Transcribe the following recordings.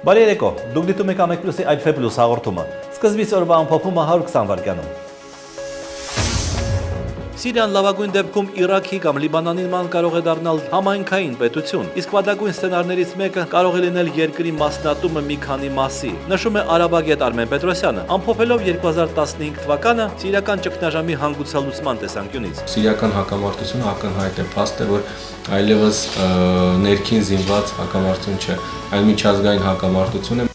Բարի երեկո, դուք դիտում եք Ամեկ+-ի Այփ Պլյուս հաղորդումը։ Սկզբից օրվա ամփոփումը 120 վայրկյանում։ Սիրիան լավագույն դեպքում Իրաքի կամ Լիբանանի նման կարող է դառնալ համայնքային պետություն, իսկ վատագույն սցենարներից մեկը կարող է լինել երկրի մասնատումը մի քանի մասի, նշում է արաբագետ Արմեն Պետրոսյանը, ամփոփելով 2015 թվականը սիրիական ճգնաժամի հանգուցալուծման տեսանկյունից։ Սիրիական հակամարտությունը ակնհայտ է, փաստ է, որ այլևս ներքին զինված հակամարտություն չէ, այլ միջազգային հակամարտություն է։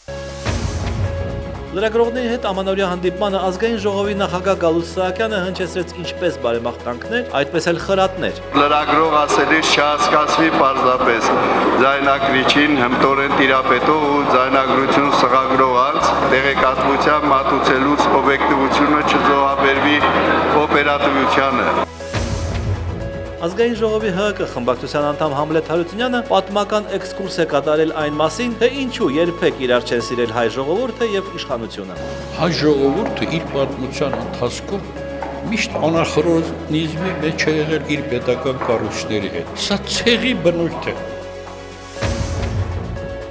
Լրագրողների հետ ամանորյա հանդիպմանը ազգային ժողովի նախագահ Գալուստ Սահակյանը հնչեցրեց ինչպես բարեմաղթանքներ, այդպես էլ խրատներ։ Լրագրող ասելիս չհասկացվի պարզապես ձայնագրիչին հմտորեն տիրապետող ու ձայնագրություն սղագրող անձ տեղեկատվության մատուցելուց օբյեկտիվությունը չզոհաբերվի օպերատիվությանը։ Ազգային ժողովի ՀՀԿ խմբակցության անդամ Համլետ Հարությունյանը պատմական էքսկուրս է կատարել այն մասին, թե ինչու երբեք իրար չեն սիրել հայ ժողովուրդը եւ իշխանությունը։ Հայ ժողովուրդը իր պատմության ընթացքում միշտ անախորոզմի մեջ է եղել իր պետական կառույցների հետ։ Սա ցեղի բնույթ է։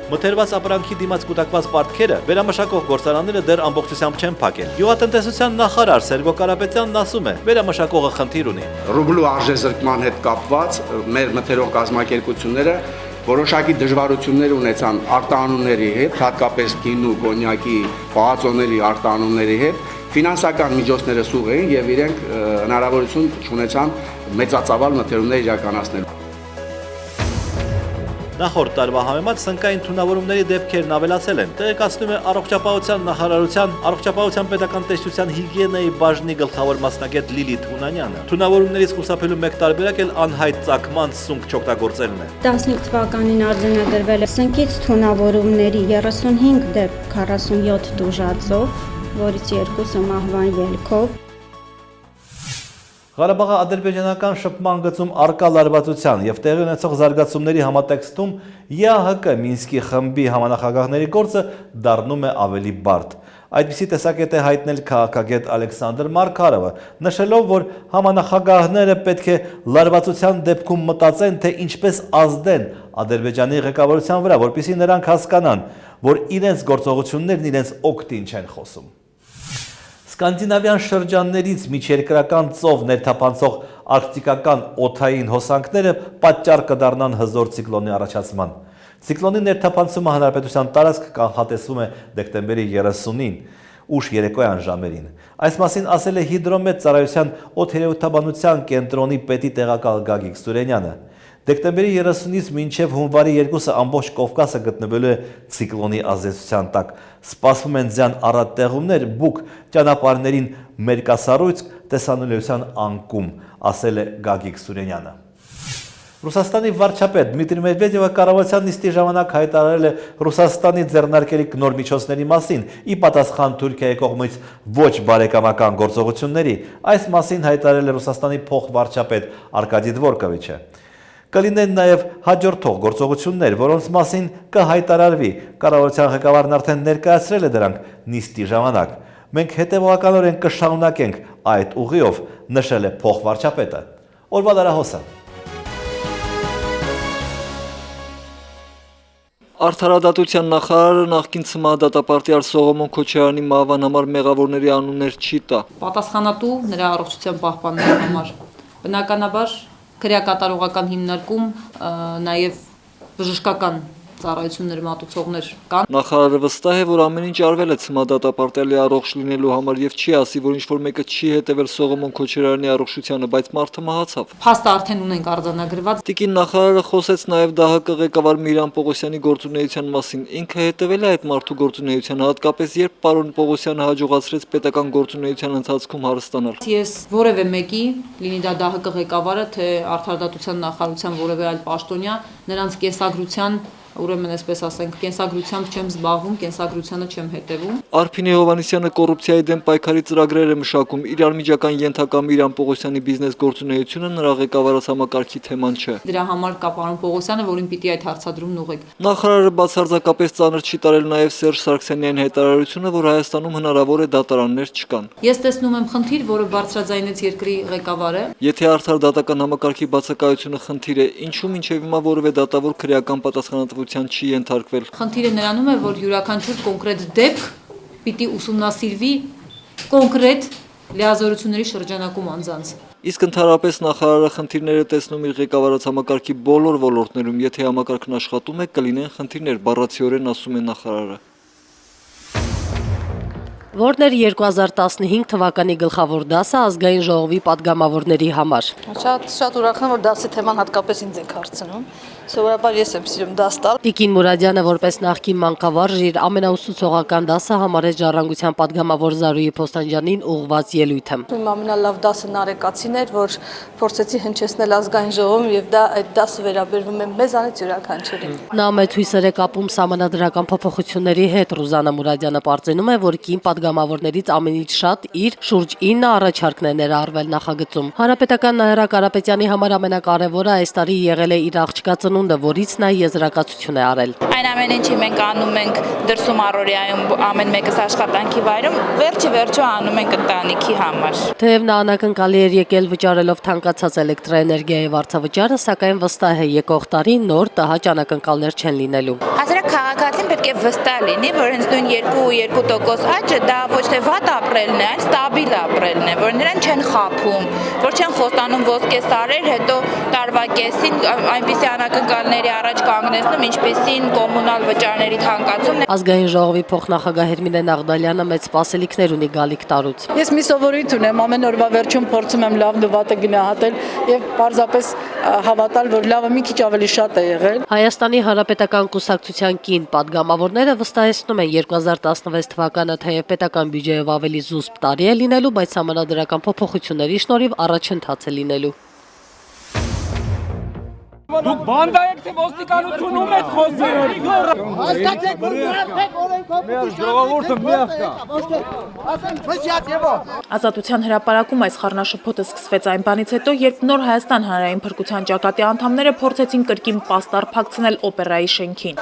Մթերված ապրանքի դիմաց կուտակված պարտքերը վերամշակող գործարանները դեռ ամբողջությամբ չեն փակել։ Գյուղատնտեսության նախարար Սերգո Կարապետյանն ասում է, վերամշակողը խնդիր ունի։ Ռուբլու արժեզրկման հետ կապված մեր մթերող կազմակերպությունները որոշակի դժվարություններ ունեցան արտահանումների հետ, հատկապես գինու, կոնյակի, պահածոների արտահանումների հետ, ֆինանսական միջոցները սուղ էին եւ իրենք հնարավորություն չունեցան մեծածավալ մթերումներ իրականացնել։ Նախորդ տարվա համեմատ սնկային թունավորումների դեպքերն ավելացել են, տեղեկացնում է առողջապահության նախարարության առողջապահության պետական տեսչության հիգիենայի բաժնի գլխավոր մասնագետ Լիլիթ Հունանյանը։ Թունավորումներից խուսափելու մեկ տարբերակ էլ անհայտ ծագման սունկ չօգտագործելն է։ 15 թվականին արձանագրվել է սնկից թունավորումների 35 դեպք 47 տուժածով, որից 2-ը մահվան ելքով։ Ղարաբաղի ադրբեջանական շփման գծում արկա լարվածության եւ տեղի ունեցող զարգացումների համատեքստում ԵԱՀԿ Մինսկի խմբի համանախագահների գործը դառնում է ավելի բարդ։ Այդպիսի տեսակետ է հայտնել քաղաքագետ Ալեքսանդր Մարկարովը, նշելով, որ համանախագահները պետք է լարվածության դեպքում մտածեն, թե ինչպես ազդեն Ադրբեջանի ղեկավարության վրա, որպեսզի նրանք հասկանան, որ իրենց գործողություններն իրենց օգտին չեն խոսում։ Սկանդինավյան շրջաններից միջերկրական ծով ներթափանցող արկտիկական օդային հոսանքները պատճառ կդառնան հզոր ցիկլոնի առաջացման։ Ցիկլոնի ներթափանցումը հանրապետության տարածք կանխատեսվում է դեկտեմբերի 30-ին, ուշ երեկոյան ժամերին։ Այս մասին ասել է Հիդրոմետ ծառայության օդերևութաբանության կենտրոնի պետի տեղակալ Գագիկ Սուրենյանը։ Դեկտեմբերի 30-ից մինչև հունվարի 2-ը ամբողջ Կովկասը գտնվելու է ցիկլոնի ազդեցության տակ։ Սպասվում են ձյան առատ տեղումներ, բուք ճանապարհներին մերկասառույց տեսանելիության անկում, ասել է Գագիկ Սուրենյանը։ Ռուսաստանի վարչապետ Դմիտրի Մեդվեդևը կառավարության նիստի ժամանակ հայտարարել է Ռուսաստանի ձեռնարկելի նոր միջոցների մասին՝ ի պատասխան Թուրքիայի կողմից ոչ բարեկամական գործողությունների։ Այս մասին հայտարարել է Ռուսաստանի փոխվարչապետ Արկադի Դվորկովիչը։ Կլինեն նաև հաջորդող գործողություններ, որոնց մասին կհայտարարվի։ Կառավարության ղեկավարն արդեն ներկայացրել է դրանք նիստի ժամանակ։ Մենք հետևողականորեն կշարունակենք այդ ուղիով, նշել է փոխվարչապետը։ Օրվա լրահոսը։ Արդարադատության նախարարը նախկին ցմահ-դատապարտյալ Սողոմոն Քոչարյանի մահվան համար մեղավորների անուններ չի տա։ Պատասխանատու նրա առողջության պահպանման համար բնականաբար քրեակատարողական հիմնարկում նաև բժշկական ծառայություններ մատուցողներ կան։ Նախարարը վստահ է, որ ամեն ինչ արվել է ցմահ-դատապարտյալի առողջ լինելու համար եւ չի ասի, որ ինչ-որ մեկը չի հետևել Սողոմոն Քոչարյանի առողջությանը, բայց մարդը մահացավ։ Փաստը արդեն ունենք արձանագրված։ Տիկին նախարարը խոսեց նաև ԴՀԿ ղեկավար Միրան Պողոսյանի գործունեության մասին։ Ինքը հետևել է այդ մարդու գործունեությանը, հատկապես երբ պարոն Պողոսյանը հաջողացրեց պետական գործունեության ընթացքում հարստանալ։ Ես որևէ մեկի, լինի դա ԴՀԿ ղեկավարը, թե արդարադատության նախարարության որևէ այլ պաշտոնյա, նրանց կենսագրության ուրեմն այսպես ասենք, կենսագրությամբ չեմ զբաղվում, կենսագրությանը չեմ հետևում։ Արփինե Հովհաննիսյանը կոռուպցիայի դեմ պայքարի ծրագրեր է մշակում, իր արմիջական ենթակա Միրան Պողոսյանի բիզնես գործունեությունը նրա ղեկավարած համակարգի թեման չէ։ Դրա համար կա պարոն Պողոսյանը, որին պիտի այդ հարցադրումն ուղղեք։ Նախարարը բացարձակապես ծանր չի տարել նաև Սերժ Սարգսյանյանի հայտարարությունը, որ Հայաստանում հնարավոր է դատարաններ չկան։ Ես տեսնում եմ խնդիր, որը բարձրաձայնեց երկրի ղեկավարը։ Եթե արդար դատական համակարգի բացակայությունը խնդիր է, ինչու մինչև հիմա որևէ դատավոր քրեական պատասխանատվություն կիրառության չի ենթարկվել։ Խնդիրը նրանում է, որ յուրաքանչյուր կոնկրետ դեպք պիտի ուսումնասիրվի կոնկրետ լիազորությունների շրջանակում անձանց։ Իսկ ընդհանրապես նախարարը խնդիրները տեսնում իր ղեկավարած համակարգի բոլոր ոլորտներում, եթե համակարգն աշխատում է, կլինեն խնդիրներ, բառացիորեն ասում է նախարարը։ Որն էր 2015 թվականի գլխավոր դասը ազգային ժողովի падգամավորների համար։ Շատ ուրախ եմ, որ դասի թեման հատկապես ինձ եք հարցնում։ Սովորաբար ես եմ սիրում դաս տալ։ Տիկին Մուրադյանը որպես նախկին մանկավարժ իր ամենաուսուցողական դասը համարեց Ժառանգության падգամավոր Զարուհի Փոստանջյանին ուղղված ելույթը։ Իմ ամենալավ դասը Նարեկացին էր, որ փորձեցի հնչեցնել ազգային ժողովում եւ դա այդ դասը վերաբերվում է մեզանից յուրաքանչյուրին։ Նա մեծ հույսեր է կապում սահմանադրական փոփոխությունների հետ։ Ռուզանա Մուրադյանը պարզենում է, որ կին падգամավորներից ամենից շատ իր շուրջ 9 առաջարկն է ներառվել նախագծում։ Հանրապետական Նաիրա Կարապետյանի համար ամենակարևորը այս տարի եղել է իր աղջկա ծնունդը, որից նա եզրակացություն է արել։ Այն ամեն ինչի մենք անում ենք դրսում առօրյայում ամեն մեկս աշխատանքի վայրում, վերջը անում ենք ընտանիքի համար։ Թեև նա անակնկալի էր եկել վճարելով թանկացած էլեկտրաէներգիայի վարձավճարը, սակայն վստահ է եկող տարի նոր տհաճ անակնկալներ չեն լինելու։ Հասարակ քաղաքացին պետք է վստահ լինի, որ հենց նույն 2% աճը դա ոչ թե վատ ապրելն է, այլ ստաբիլ ապրելն է, որ նրան չեն խաբում, որ չեն խոստանում ոսկե սարեր, հետո տարվա կեսին այնպիսի անակնկալների առաջ կանգնեցնում, ինչպիսին կոմունալ վճարների թանկացումն է։ Ազգային ժողովի փոխնախագահ Հերմինե Նաղդալյանը մեծ սպասելիքներ ունի գալիք տարուց։ Ես մի սովորույթ ունեմ, ամեն օրվա վերջում փորձում եմ լավն ու վատը գնահատել եւ պարզապես հավատալ, որ լավը մի քիչ ավելի շատ է եղել։ Հայաստանի Հանրապետական կուսակցության կին падգամավորները վստահեցնում են 2016 թվականը թեև պետական բյուջեով ավելի զուսպ տարի է լինելու, բայց համանդրական փոփոխությունների շնորհիվ առաջընթաց է լինելու։ Դուք բանդա եք, թե ոստիկանությունում եք խոսում։ Հասկացեք, որ միացեք օրենքով ժողովուրդը միացա։ Ազատության հրապարակում այս խառնաշփոթը սկսվեց այն բանից հետո, երբ Նոր Հայաստան հանրային փրկության ճակատի անդամները փորձեցին կրկին պաստառ փակցնել օպերայի շենքին։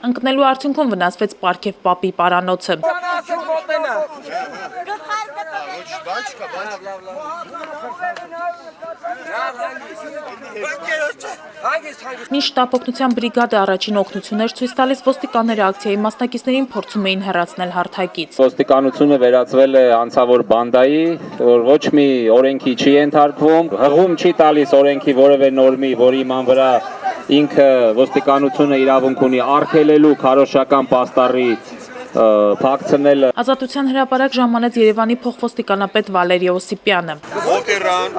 Ընկնելու արդյունքում վնասվեց Պարքև Պապի պարանոցը։ Մի շտապօգնության բրիգադը առաջին օգնություններ ցույց տալիս ոստիկանները ակցիայի մասնակիցներին փորձում էին հեռացնել հարթակից։ Ոստիկանությունը վերածվել է անցավոր բանդայի, որ ոչ մի օրենքի չի ենթարկվում, հղում չի տալիս օրենքի որևէ նորմի, որի իման վրա ինքը ոստիկանությունը իրավունք ունի արգելելու քարոզչական պաստառի փակցնելը։ Ազատության հրապարակ ժամանեց Երևանի փոխոստիկանապետ Վալերի Օսիպյանը։ Օպերան,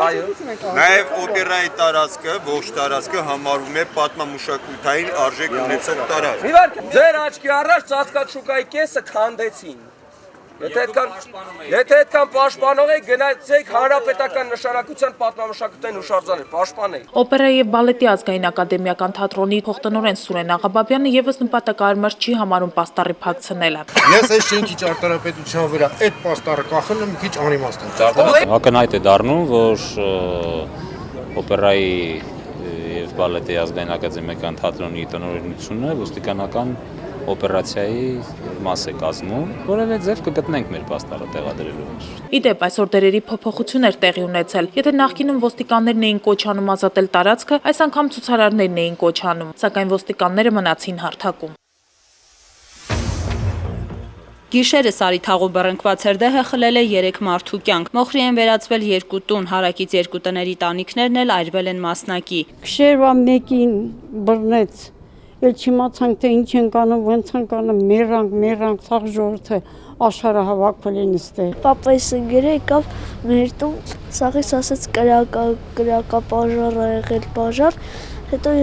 նաև օպերայի տարածքը, ողջ տարածքը համարվում է պատմամշակութային արժեք ունեցող տարածք։ Ձեր աչքի առաջ ծածկացուկայի կեսը քանդեցին։ Եթե այդքան պաշտպանող եք, գնացեք հանրապետական նշանակության պատմամշակութային հուշարձանը, պաշտպանեք։ Օպերայի եւ բալետի ազգային ակադեմիական թատրոնի փոխտնօրեն Սուրեն Աղաբաբյանը եւս նպատակարար չի համարում պաստառի փակցնելը։ Ես այս շենքի ճարտարապետության վրա այդ պաստառը կախելը մի քիչ անիմաստ եմ։ Ակնհայտ է դառնում, որ օպերայի եւ բալետի ազգային ակադեմիական թատրոնի տնօրինությունը ոստիկանական օպերացիայի մաս է կազմում, որևէ ձև կգտնենք մեր պաստառը տեղադրելու համար։ Իդեպ այսօր դերերի փոփոխություններ տեղի ունեցել։ Եթե նախկինում ոստիկաններն էին կոչ անում ազատել տարածքը, այս անգամ ցուցարարներն էին կոչ անում, սակայն ոստիկանները մնացին հարթակում։ Գիշերը Սարի թաղու բռնկված հրդեհը խլել է 3 մարդու կյանք։ Մոխրի են վերածվել 2 տուն, հարակից 2 տների տանիքներն էլ այրվել են մասնակի։ Գիշերվա մեկին բռնեց, էլ չիմացանք թե ինչ ենք անում, ոնց ենք անում, մերանք, սաղ ժողովուրդը աշխարհը հավաքվել են այստեղ։ Պապայիս ընկերը եկավ մեր տուն, սաղից ասեց կրակապաժար ա եղել բաժար, հետո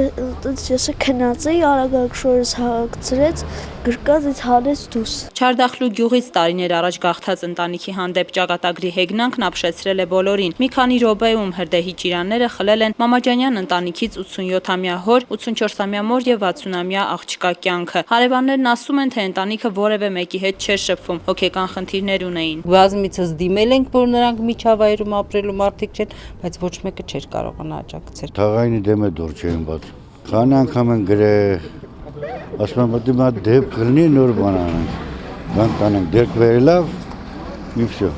ես քնած էի, արագ շորս հագցրեց, գրկած ինձ հանեց դուրս։ Չարդախլու գյուղից տարիներ առաջ գաղթած ընտանիքի հանդեպ ճակատագրի հեգնանքն ապշեցրել է բոլորին։ Մի քանի րոպեում հրդեհի ճիրանները խլել են Մամաջանյան ընտանիքից 87-ամյա հոր, 84-ամյա մոր եւ 60-ամյա աղջկա կյանքը։ Հարևաններն ասում են, թե ընտանիքը որևէ մեկի հետ չէր շփվում, հոգեկան խնդիրներ ունեին։ Բազմիցս դիմել ենք, որ նրանք միջավայրում ապրելու մարդիկ չեն, բայց ոչ մեկը չէր կարողանա աջակցել։ Թաղայինի դեմ է դուր չեն բաց։ Քանի անգամ են գրել, ասում եմ, դեպք կլինի նոր բան անենք, բան տանենք, դեպք վերելավ, И все.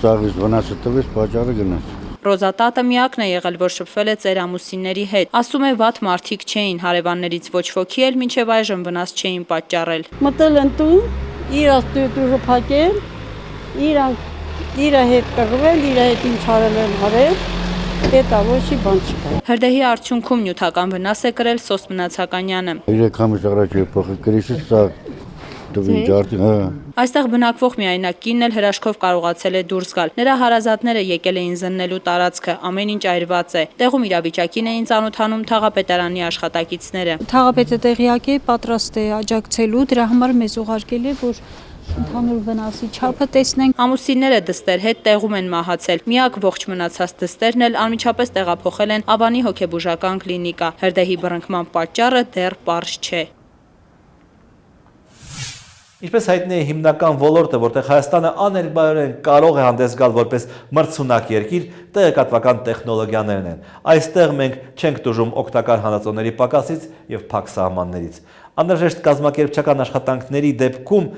Սաղից վնասը տվեց, պաճառը գնաց։ Ռոզա տատը միակն է եղել, որ շփվել է ծերամուսինների հետ։ Ասում է, վատ մարդիկ չէին, հարևաններից ոչ ոքի էլ մինչև այժմ վնաս չէին պատճառել։ Մտել են տուն, իրաց տուտուրը փակել, իր հետ կռվել, իր հետ ինչ արել են արել, հետա ոչի բան չկա։ Հրդեհի արդյունքում նյութական վնաս է կրել Սոստ Մնացականյանը։ 3 ամիս առաջ է փոխել գրիշը, սա տվին ջարդի, Այստեղ բնակվող միայնակ կինն էլ հրաշքով կարողացել է դուրս գալ։ Նրա հարազատները եկել էին զննելու տարածքը, ամեն ինչ այրված է։ Տեղում իրավիճակին էին ծանոթանում Թաղապետարանի աշխատակիցները։ Թաղապետը տեղյակ է, պատրաստ է աջակցելու, դրա համար մեզ ուղարկել է, որ ընդհանուր վնասի չափը տեսնենք։ Ամուսինները դստեր հետ տեղում են մահացել։ Միակ ողջ մնացած դստերն էլ անմիջապես տեղափոխել են Ավանի հոգեբուժական կլինիկա։ Հրդեհի բռնկման պատճառը դեռ պարզ չէ։ Ինչպես հայտնի է հիմնական ոլորտը, որտեղ Հայաստանը աներկբայորեն կարող է հանդես գալ որպես մրցունակ երկիր, տեղեկատվական տեխնոլոգիաներն են։ Այստեղ մենք չենք տուժում օգտակար հանածոների պակասից և փակ սահմաններից։ Անհրաժեշտ կազմակերպչական աշխատանքների դեպքում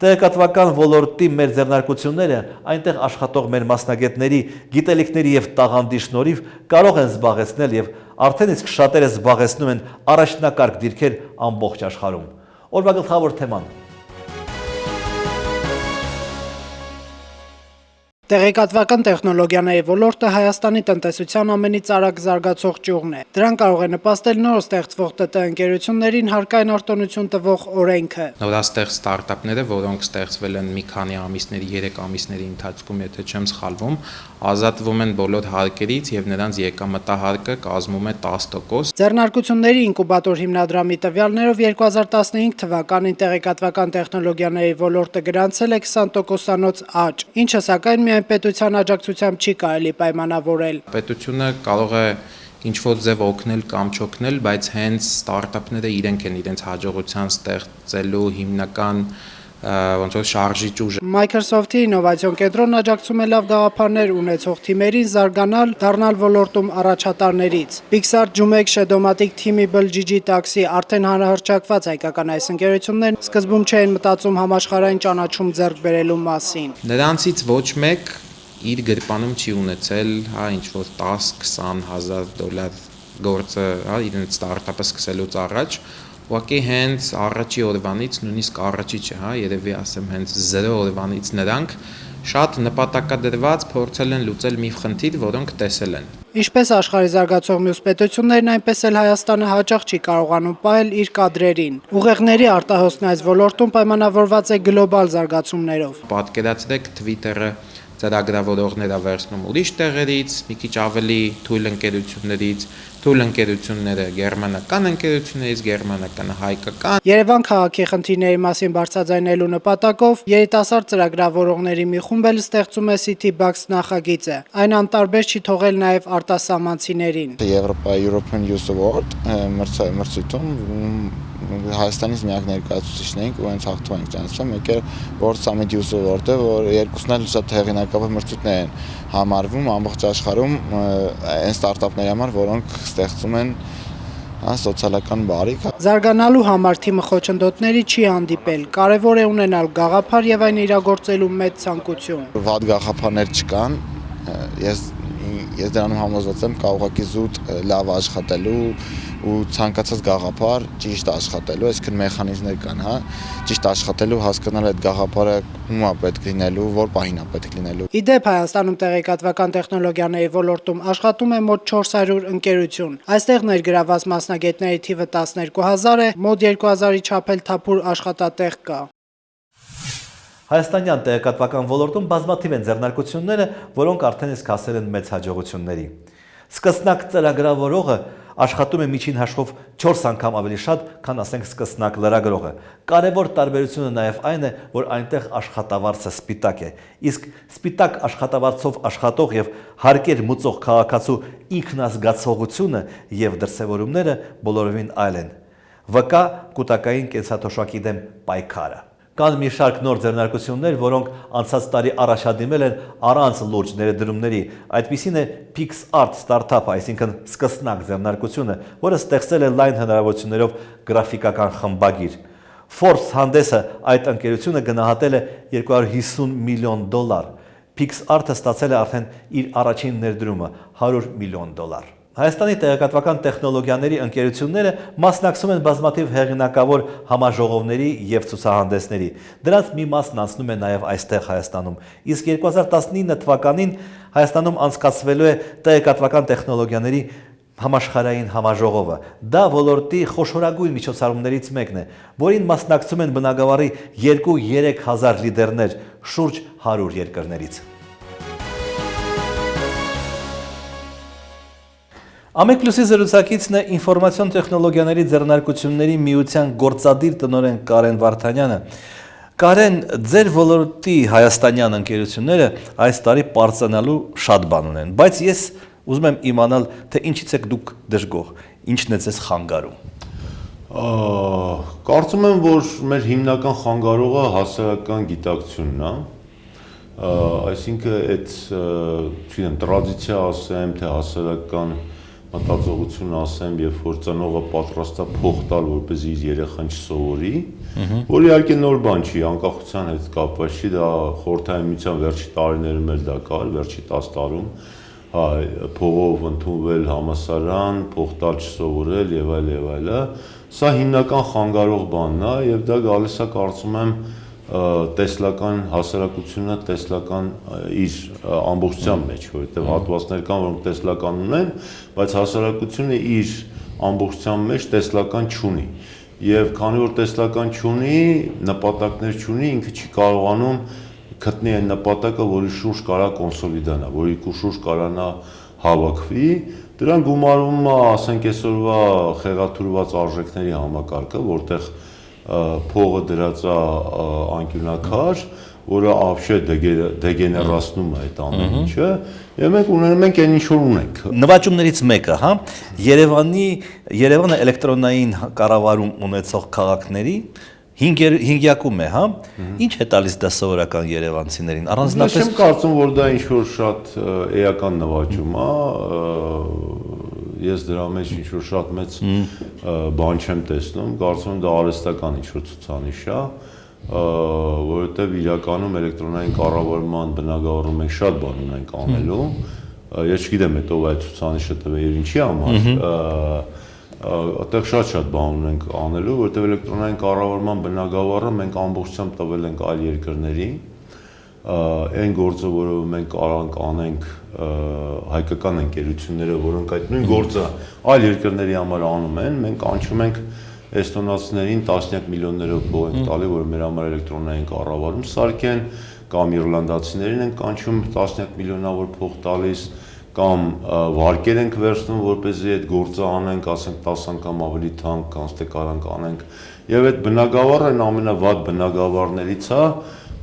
տեղեկատվական ոլորտի մեր ձեռնարկությունները այնտեղ աշխատող մեր մասնագետների, գիտելիքների և տաղանդի շնորհիվ կարող են զբաղեցնել և արդեն իսկ շատերը զբաղեցնում են առաջնակարգ դիրքեր ամբողջ աշխարհում։ Օրվա գլխավոր թեման։ Տեղեկատվական տեխնոլոգիաների ոլորտը Հայաստանի տնտեսության ամենից արագ զարգացող ճյուղն է։ Դրան կարող է նպաստել նոր ստեղծվող ՏՏ ընկերություններին հարկային արտոնություն տվող օրենքը։ Նորաստեղծ ստարտափները, որոնք ստեղծվել են մի քանի ամիսների, 3 ամիսների ընթացքում, եթե չեմ սխալվում, ազատվում են բոլոր հարկերից եւ նրանց եկամտահարկը կազմում է 10%։ Ձեռնարկությունների ինկուբատոր հիմնադրամի տվյալներով 2015 թվականին տեղեկատվական տեխնոլոգիաների ոլորտը գրանցել է 20%-անոց աճ, ինչը սակայն միայն պետության աջակցությամբ չի կարելի պայմանավորել։ Պետությունը կարող է ինչ-որ ձև օգնել կամ չօգնել, բայց հենց ստարտափները իրենք են իրենց հաջողության ստեղծելու հիմնական ոնց որ շարժիչ ուժը։ Microsoft-ի ինովացիոն կենտրոնն աջակցում է լավ գաղափարներ ունեցող թիմերին զարգանալ, դառնալ ոլորտում առաջատարներից։ Pixar, Jumex, Shadowmatic, Teamable, GG Taxi արդեն հանրահռչակված հայկական այս ընկերություններն սկզբում չէին մտածում համաշխարհային ճանաչում ձեռք բերելու մասին։ Նրանցից ոչ մեկ իր գրպանում չի ունեցել, ինչ որ 10-20 հազար դոլար գործը, իրենց ստարտափը սկսելուց առաջ։ Ուղղակի հենց առաջի օրվանից, նույնիսկ առաջի չէ, երևի ասեմ հենց 0 օրվանից նրանք շատ նպատակադրված փորձել են լուծել մի խնդիր, որոնք տեսել են։ Ինչպես աշխարհի զարգացող մյուս պետություններն, այնպես էլ Հայաստանը հաճախ չի կարողանում պահել իր կադրերին։ Ուղեղների արտահոսքն այս ոլորտում պայմանավորված է գլոբալ զարգացումներով։ Պատկերացրեք Twitter-ը ծրագրավորողները վերցնում ուրիշ տեղերից, մի քիչ ավելի թույլ ընկերություններից, թույլ ընկերությունները գերմանական ընկերություններից, գերմանականը հայկական։ Երևան քաղաքի խնդիրների մասին բարձրաձայնելու նպատակով երիտասարդ ծրագրավորողների մի խումբ էլ ստեղծում է Citybugs նախագիծը։ Այն անտարբեր չի թողել նաև արտասահմանցիներին։ European Youth Award մրցույթում Հայաստանից միակ ներկայացուցիչն ենք ու հենց հաղթող ենք ճանաչվել, մեկը World Summit Youth Award-ը, որ երկուսն էլ շատ հեղինակավոր մրցույթներ են համարվում ամբողջ աշխարհում այն ստարտափների համար, որոնք ստեղծում են սոցիալական բարիք։ Զարգանալու համար թիմը խոչընդոտների չի հանդիպել։ Կարևոր է ունենալ գաղափար եւ այն իրագործելու մեծ ցանկություն։ Վատ գաղափարներ չկան։ Ես դրանում համոզված եմ կարողակի զուտ լավ աշխատելու ու ցանկացած գաղափար ճիշտ աշխատելու, այսինքն մեխանիզմներ կան, ճիշտ աշխատելու, հասկանալ այդ գաղափարը ում է պետք լինելու, որ պահին է պետք լինելու։ Իդեպ Հայաստանում տեղեկատվական տեխնոլոգիաների ոլորտում աշխատում է մոտ 400 ընկերություն։ Այստեղ ներգրաված մասնագետների թիվը 12000 է, մոտ 2000-ի չափել թափուր աշխատատեղ կա։ Հայաստանյան տեղեկատվական ոլորտում բազմաթիվ են ձեռնարկությունները, որոնք արդեն իսկ հասել են մեծ հաջողությունների։ Սկսնակ ծրագրավորողը աշխատում է միջին հաշվով 4 անգամ ավելի շատ, քան ասենք սկսնակ լրագրողը։ Կարևոր տարբերությունը նաև այն է, որ այնտեղ աշխատավարձը սպիտակ է, իսկ սպիտակ աշխատավարձով աշխատող եւ հարկեր մուծող քաղաքացու ինքնազգացողությունը եւ դրսևորումները բոլորովին այլ են։ ՎԿ կൂട്ടակային կենսաթոշակի դեմ պայքարը։ Կան մի շարք նոր ձեռնարկություններ, որոնք անցած տարի առաջադիմել են առանց լուրջ ներդրումների։ Այդպիսին է PixArt ստարտափը, այսինքն սկսնակ ձեռնարկությունը, որը ստեղծել է լայն հնարավորություններով գրաֆիկական խմբագիր։ Forbes հանդեսը այդ ընկերությունը գնահատել է $250 միլիոն։ PixArt-ը ստացել է արդեն իր առաջին ներդրումը $100 միլիոն։ Հայաստանի տեղեկատվական տեխնոլոգիաների ընկերությունները մասնակցում են բազմաթիվ հեղինակավոր համաժողովների և ցուցահանդեսների։ Դրանց մի մասն անցնում է նաև այստեղ Հայաստանում։ Իսկ 2019 թվականին Հայաստանում անցկացվելու է տեղեկատվական տեխնոլոգիաների համաշխարհային համաժողովը։ Դա ոլորտի խոշորագույն միջոցառումներից մեկն է, որին մասնակցում են բնագավառի 2-3 հազար լիդերներ շուրջ 100 երկրներից։ Ամեկ+-ի զրուցակիցն է ինֆորմացիոն տեխնոլոգիաների ձեռնարկությունների միության գործադիր տնօրեն Կարեն Վարդանյանը։ Կարեն, ձեր ոլորտի հայաստանյան ընկերությունները այս տարի պարծանալու շատ բան ունեն, բայց ես ուզում եմ իմանալ, թե ինչից եք դուք դժգոհ, ինչն է ձեզ խանգարում։ Կարծում եմ, որ մեր հիմնական խանգարողը հասարակական գիտակցությունն է, այսինքն այդ, չգիտեմ, տրադիցիա ասեմ, թե հասարակական մտածողություն ասեմ, երբ որ ծնողը պատրաստ է փող տալ, որպեսզի իր երեխան չսովորի, որ իհարկե նոր բան չի, անկախության հետ կապված չի, դա Խորհրդային Միության վերջի տարիներում էլ դա կար, վերջի 10 տարում, փողով ընդունվել համալսարան, փող տալ չսովորել եւ այլը, սա հիմնական խանգարող բանն է եւ դա գալիս է կարծում եմ տեսլական հասարակությունը տեսլական իր ամբողջության մեջ, որովհետեւ հատվածներ կան, որոնք տեսլական ունեն, բայց հասարակությունը իր ամբողջության մեջ տեսլական չունի։ Եվ քանի որ տեսլական չունի, նպատակներ չունի, ինքը չի կարողանում գտնի այն նպատակը, որի շուրջ կարա կոնսոլիդանա, որի շուրջ կարանա հավաքվի, դրան գումարվում է, ասենք այսօրվա խեղաթյուրված արժեքների համակարգը, որտեղ փողը դրած է անկյունակար, որը ապշե դեգեներացնում է այդ ամեն ինչը, եւ մենք ունենում ենք այն ինչ որ ունենք։ Նվաճումներից մեկը, հա, Երևանը էլեկտրոնային կառավարում ունեցող քաղաքների 5-յակում է, հա, ինչ է տալիս դա սովորական երևանցիներին, առանձնապես։ Ես չեմ կարծում, որ դա ինչ-որ շատ էական նվաճում է, ես դրա մեջ ինչ-որ շատ մեծ բան չեմ տեսնում, կարծում եմ դա արհեստական ինչ-որ ցուցանիշ է, որովհետև իրականում էլեկտրոնային կառավարման բնագավառում մենք շատ բան ունենք անելու, ես չգիտեմ հետո այդ ցուցանիշը տվել եւ ինչի համար, այդտեղ շատ բան ունենք անելու, որովհետև էլեկտրոնային կառավարման բնագավառը մենք ամբողջությամբ տվել ենք այլ երկրների, այն գործը, որը մենք կարանք անենք հայկական ընկերությունները, որոնք այդ նույն գործը այլ երկրների համար անում են, մենք կանչում ենք էստոնացիներին տասնյակ միլիոններով փող ենք տալի, որ մեր համար էլեկտրոնային կառավարում սարքեն, կամ իռլանդացիներին ենք կանչում տասնյակ միլիոնավոր փող տալիս, կամ վարկեր ենք վերցնում, որպեսզի այդ գործը անենք, ասենք 10 անգամ ավելի թանկ, կանց թե կարանք անենք, եւ այդ բնագավառը այն ամենավատ բնագավառներից է,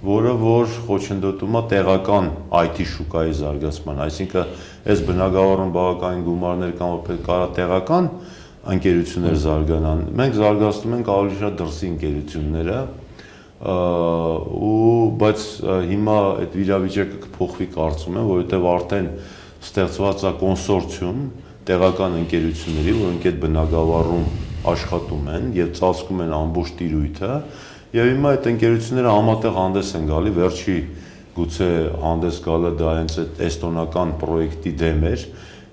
որը որ խոչընդոտում է տեղական IT շուկայի զարգացման, այսինքն այս բնագավառում բավականին գումարներ կան, որ կարա տեղական ընկերություններ զարգանան, մենք զարգացնում ենք ավելի շատ դրսի ընկերությունները, բայց հիմա այդ վիճակը կփոխվի կարծում եմ, որովհետեւ արդեն ստեղծված է կոնսորցիում տեղական ընկերությունների, որոնք այդ բնագավառում աշխատում են եւ ծածկում են ամբողջ տիրույթը, եւ հիմա այդ ընկերությունները համատեղ հանդես են գալի, վերջի գուցե հանդես գալը դա հենց այդ էստոնական պրոյեկտի դեմ էր,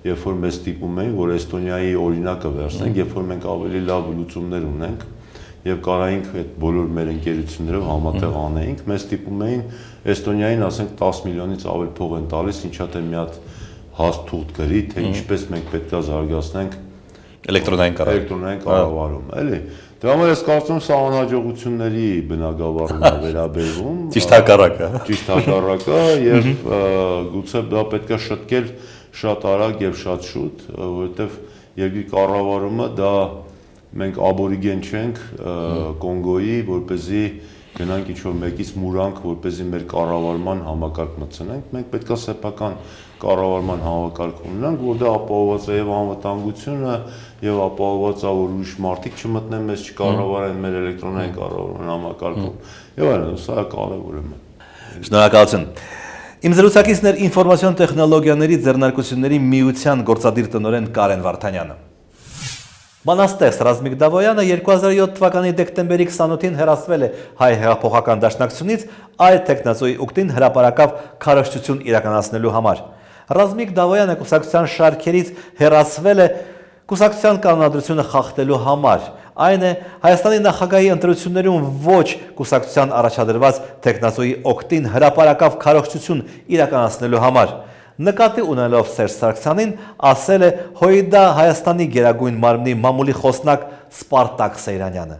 երբ որ մեզ ստիպում էին, որ Էստոնիայի օրինակը վերցնենք, երբ որ մենք ավելի լավ լուծումներ ունենք եւ կարայինք այդ բոլոր մեր ընկերություններով համատեղ անեինք, մեզ ստիպում էին Էստոնիային, ասենք 10 միլիոնից ավելի փող են տալիս, ինչա թե մի հատ հաստուղթ գրի, թե ինչպես մենք պետք է զարգացնենք էլեկտրոնային կառավարում, էլի։ Դրա համար ես կարծում եմ սա անհաջողությունների բնագավառում է վերաբերվում։ Ճիշտ հակառակը։ Ճիշտ հակառակը եւ գուցե դա պետք է շտկել շատ արագ եւ շատ շուտ, որովհետեւ երկրի կառավարումը դա մենք աբորիգեն չենք Կոնգոյի, որպեսզի գնանք ինչ-որ մեկից մուրանք, որպեսզի մեր կառավարման համակարգ մտցնենք, մենք պետք է սեփական կառավարման համակարգ ունենանք, որ դա ապահովված է եւ անվտանգությունը եւ ապահովված է, որ ուրիշ մարդիկ չմտնեն մեզ, չկառավարեն մեր էլեկտրոնային կառավարման համակարգում։ Եվ այլն, սա կարևոր է։ Շնորհակալություն։ Իմ զրուցակիցն էր ինֆորմացիոն տեխնոլոգիաների ձեռնարկությունների միության գործադիր տնօրեն Կարեն Վարդանյանը։ Բանաստեղծ Ռազմիկ Դավոյանը 2007 թվականի դեկտեմբերի 28-ին հեռացվել է հայ հեղափոխական դաշնակցությունից այդ տեխնացուի ուկտին հրապարակավ քարոզչություն իրականացնելու համար։ Ռազմիկ Դավոյանը կուսակցության շարքերից հեռացվել է կուսակցության կանոնադրությունը խախտելու համար։ Այն է Հայաստանի նախագահի ընտրություններում ոչ կուսակցության առաջադրված տեխնացուի օգտին հրապարակավ քարոզչություն իրականացնելու համար։ Նկատի ունելով Սերժ Սարգսյանին, ասել է Հույդա Հայաստանի գերագույն մարմնի մամուլի խոսնակ Սպարտակ Սեյրանյանը։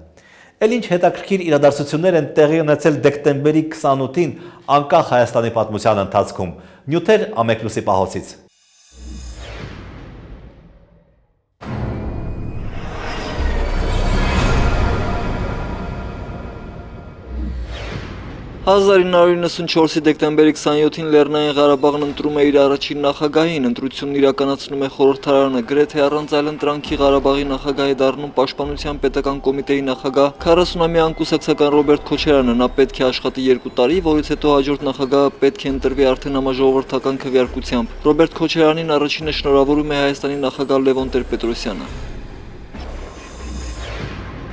Էլ ինչ հետաքրքիր իրադարձություններ են տեղի ունեցել դեկտեմբերի 28-ին անկախ Հայաստանի պատմության ընթացքում։ Նյութեր Ամեկլուսի պահոցից։ 1994-ի դեկտեմբերի 27-ին Լեռնային Ղարաբաղն ընտրում է իր առաջին նախագահին, ընտրությունն իրականացնում է խորհրդարանը, գրեթե առանց այլընտրանքի Ղարաբաղի նախագահ է դառնում Պաշտպանության պետական կոմիտեի նախագահ 40-ամյա անկուսակցական Ռոբերտ Քոչարյանը, նա պետք է աշխատի 2 տարի, որից հետո հաջորդ նախագահը պետք է ընտրվի արդեն համաժողովրդական քվեարկությամբ։ Ռոբերտ Քոչարյանին առաջինը շնորհավորում է Հայաստանի նախագահ Լևոն Տեր-Պետրոսյանը։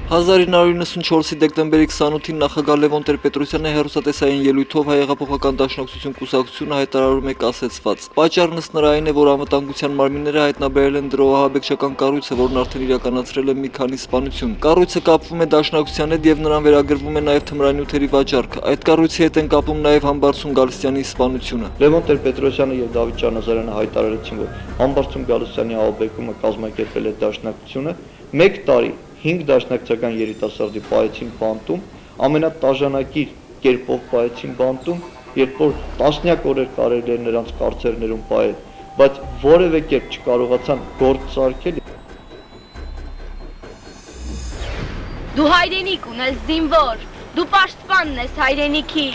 1994-ի դեկտեմբերի 28-ին նախագահ Լևոն Տեր-Պետրոսյանը հեռուստատեսային ելույթով հայ հեղափոխական դաշնակցություն կուսակցությունը հայտարարում է կասեցված։ Պատճառն ըստ նրա այն է, որ անվտանգության մարմինները հայտնաբերել են դրոհահաբեկչական կառույցը, որն արդեն իրականացրել է մի քանի սպանություն։ Կառույցը կապվում է դաշնակցության հետ եւ նրան վերագրվում է նաեւ թմրանյութերի վաճառք։ Այդ կառույցի հետ են կապում նաեւ Համբարձում Գալստյանի սպանությունը։ Լևոն Տեր-Պետրոսյանը եւ Դավիթ Ճանազարյանը հայտարարեցին, որ Համբարձում Գալստյանի ահաբեկումը կազմակերպել է դաշնակցությունը 1 տարի 5 դաշնակցական երիտասարդի պայեցին բանտում, ամենատաժանակիր կերպով պայեցին բանտում, երբ որ տասնյակ օրեր կարելի էր նրանց կարծերներում պայել, բայց որևէ կերպ չկարողացան գործ սարքել։ Դու հայրենիք ունես զինվոր, դու պաշտպանն ես հայրենիքի,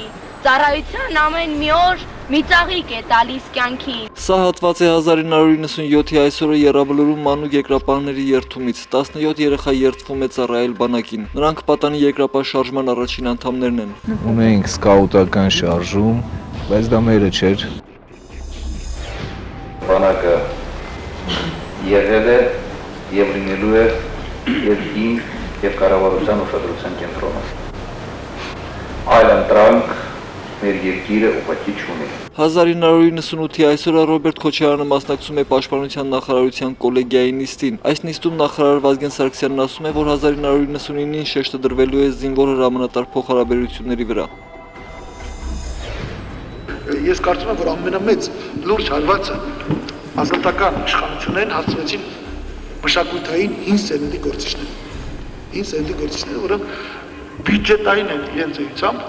ծառայության ամեն մի օր մի ծաղիկ է տալիս կյանքին։ Սա հատված է 1997-ի այսօրը Եռաբլուրում մանուկ երկրապահների երթումից։ 17 երեխա երթվում է ծառայել բանակին։ Նրանք պատանի երկրապահ առաջին անդամներն են։ Ունեինք սկաուտական շարժում, բայց դա մերը չէր։ Բանակը եղել է եւ լինելու է եւ ին եւ կառավարության ուշադրության կենտրոնը։ Այլ ընտրանք մեր երկիրը ուղղակի չունի։ 1998-ի այսօրը Ռոբերտ Քոչարյանը մասնակցում է Պաշտպանության նախարարության կոլեգիայի նիստին։ Այս նիստում նախարար Վազգեն Սարգսյանն ասում է, որ 1999-ին շեշտը դրվելու է զինվոր հրամանատար փոխհարաբերությունների վրա։ Ես կարծում եմ, որ ամենամեծ լուրջ հարվածը ազատական իշխանություններին հասցրեցին մշակութային հին սերնդի գործիչները։ Հին սերնդի գործիչները, որոնք բյուջետային են իրենց էությամբ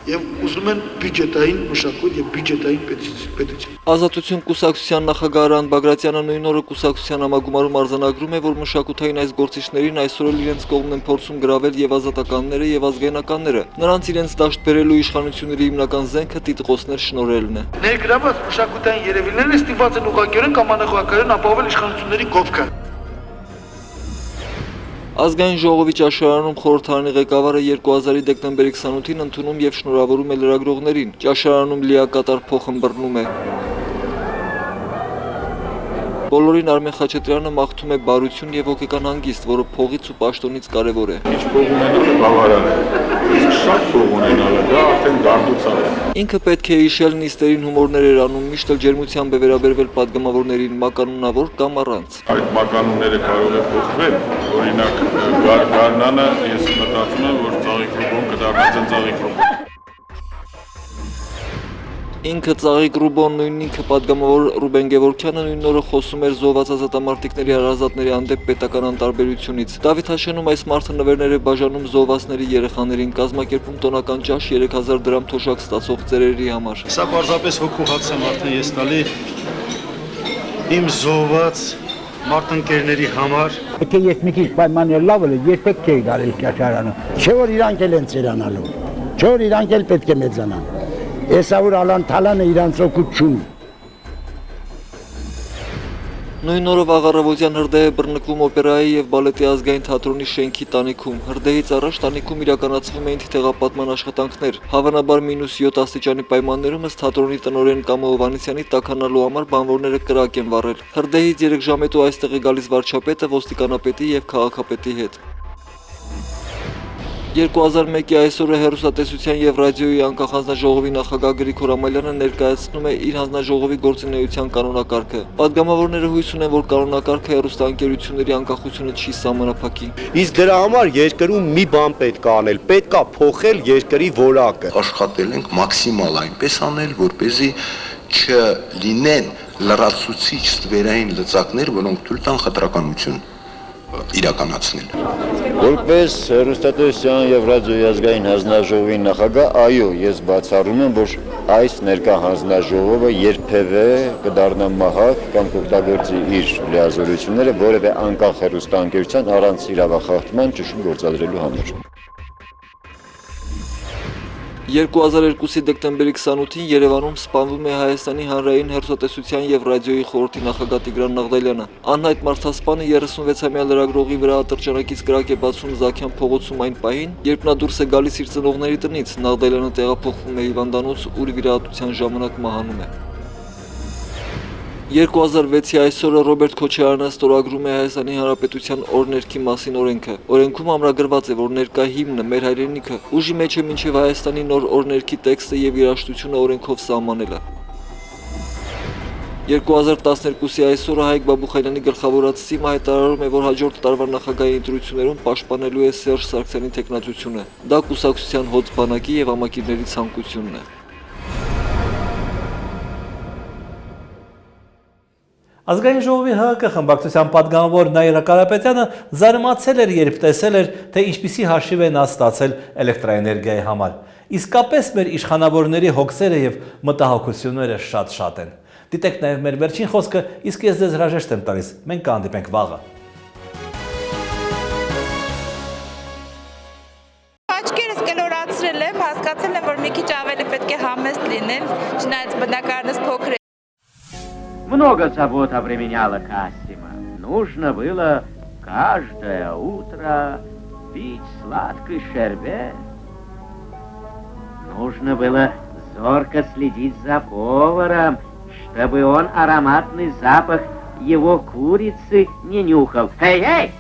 եւ ուզում են բյուջետային մշակույթ եւ բյուջետային պետություն։ Ազատություն կուսակցության նախագահ Արան Բագրատյանը նույն օրը կուսակցության համագումարում արձանագրում է, որ մշակութային այս գործիչներին այսօր էլ իրենց կողմն են փորձում գրավել եւ ազատականները եւ ազգայնականները։ Նրանց իրենց դաշտ բերելու իշխանությունների հիմնական զենքը տիտղոսներ շնորհելն է։ Ներգրաված մշակութային երևույթները ստիպված են ուղղակիորեն կամ անուղղակիորեն ապահովել իշխանությունների կողքը։ Ազգային ժողովի ճաշարանում խորհրդարանի ղեկավարը 2000-ի դեկտեմբերի 28-ին ընդունում եւ շնորհավորում է լրագրողներին։ Ճաշարանում լիակատար փոխըմբռնում է։ Բոլորին Արմեն Խաչատրյանը մաղթում է բարություն եւ հոգեկան հանգիստ, որը փողից ու պաշտոնից կարեւոր է։ Ինչ փող ունենալը բավարար է։ Իսկ շատ փող ունենալը դա արդեն դանդուցալ է։ Ինքը պետք է հիշել նիստերին հումորներ էր անում, միշտ էլ ջերմությամբ է վերաբերվել падգամավորներին մականունավոր կամ առանց։ Այդ մականունները կարող է փոխվել, օրինակ Գառնանը ես մտածում եմ, որ Ծաղիկ Ռուբոն կդառնա Ծաղիկ Ռուբոն։ Ինքը Ծաղիկ Ռուբոն, նույն ինքը падգամավոր Ռուբեն Գևորգյանը նույն օրը խոսում էր զոհված ազատամարտիկների հարազատների հանդեպ պետական անտարբերությունից։ Դավիթ Հաշենում այս մարդը նվերներ է բաժանում զոհվածների երեխաներին, կազմակերպում տոնական ճաշ 3000 դրամ թոշակ ստացող ծերերի համար։ Սա պարզապես հոգու հաց եմ արդեն ես տալի իմ զոհված մարտնկերների համար։ Եթե ես մի քիչ պայմաններ լավ էլ երբեք չէի գալիս ճաշարանը։ Չէ որ իրանք էլ են ծերանալու։ Չէ որ իրանք էլ պետք է մեծանան։ Եսա որ Ալան Թալանը իրանց օգուտ չունի։ Նույն օրը վաղ առավոտյան հրդեհ է բռնկվում օպերայի եւ բալետի ազգային թատրոնի շենքի տանիքում։ Հրդեհից առաջ տանիքում իրականացվում էին թիթեղապատման աշխատանքներ։ Հավանաբար -7 աստիճանի պայմաններում ըստ թատրոնի տնօրեն Կամո Հովհաննիսյանի տաքանալու համար բանվորները կրակ են վառել։ Հրդեհից 3 ժամ հետո այստեղ է գալիս վարչապետը, ոստիկանապետի եւ քաղաքապետի հետ։ 2001-ի այսօրը հեռուստատեսության եւ ռադիոյի անկախ հանձնաժողովի նախագահ Գրիգոր Ամալյանը ներկայացնում է իր հանձնաժողովի գործունեության կանոնակարգը։ Պատգամավորները հույս ունեն, որ կանոնակարգը հեռուստաընկերությունների անկախությունը չի սահմանափակի։ Իսկ դրա համար երկրում մի բան պետք է անել, պետք է փոխել երկրի որակը։ Աշխատել ենք մաքսիմալ այնպես անել, որպեսզի չլինեն լրացուցիչ ստվերային լծակներ, որոնք թույլ տան խտրականություն իրականացնել։ Որպես հեռուստատեսության եւ ռադիոյի ազգային հանձնաժողովի նախագահ, այո, ես բացառում եմ, որ այս ներկա հանձնաժողովը երբևէ կդառնա մահակ կամ կօգտագործի իր լիազորությունները որևէ անկախ հեռուստաընկերության առանց իրավախախտման ճշգրիտ գործադրելու համար։ 2002-ի դեկտեմբերի 28-ին Երևանում սպանվում է Հայաստանի հանրային հեռուստատեսության եւ ռադիոյի խորհրդի նախագահ Տիգրան Նաղդալյանը։ Անհայտ մարդասպանը 36-ամյա լրագրողի վրա ատրճանակից կրակ է բացում Զաքյան փողոցում այն պահին, երբ նա դուրս է գալիս իր ծնողների տնից։ Նաղդալյանը տեղափոխվում է հիվանդանոց, ուր վիրահատության ժամանակ մահանում է։ 2006-ի այսօրը Ռոբերտ Քոչարյանը ստորագրում է Հայաստանի Հանրապետության օրներքի մասին օրենքը։ Օրենքում ամրագրված է, որ ներկա հիմնը մեր հայրենիքը ուժի մեջ է մինչև Հայաստանի նոր օրներքի տեքստը եւ երաժշտությունը օրենքով սահմանելը։ 2012-ի այսօրը Հայկ Բաբուխանյանի գլխավորած ՍԻՄ-ը հայտարարում է, որ հաջորդ տարվա նախագահի ընտրություններում պաշտպանելու է Սերժ Սարգսյանի թեկնածությունը։ Դա կուսակցության հոծ բանակի եւ ամակիրների ցանկությունն է։ Ազգային ժողովի ՀՀԿ խմբակցության պատգամավոր Նաիրա Կարապետյանը զարմացել էր, երբ տեսել էր, թե ինչպիսի հաշիվ է նա ստացել էլեկտրաէներգիայի համար։ Իսկապես մեր իշխանավորների հոգսերը եւ մտահոգությունները շատ են։ Դիտեք նաեւ մեր վերջին խոսքը, իսկ ես ձեզ հրաժեշտ եմ տալիս։ Մենք կհանդիպենք վաղը։ Աչքերս կլորացրել եմ, հասկացել եմ, որ մի քիչ ավելի պետք է համեստ լինել, չնայած բնակարանս փոքր է։ Много забот обременяло Кассима. Нужно было каждое утро пить сладкий шербет. Нужно было зорко следить за поваром, чтобы он ароматный запах его курицы не нюхал. Эй, эй!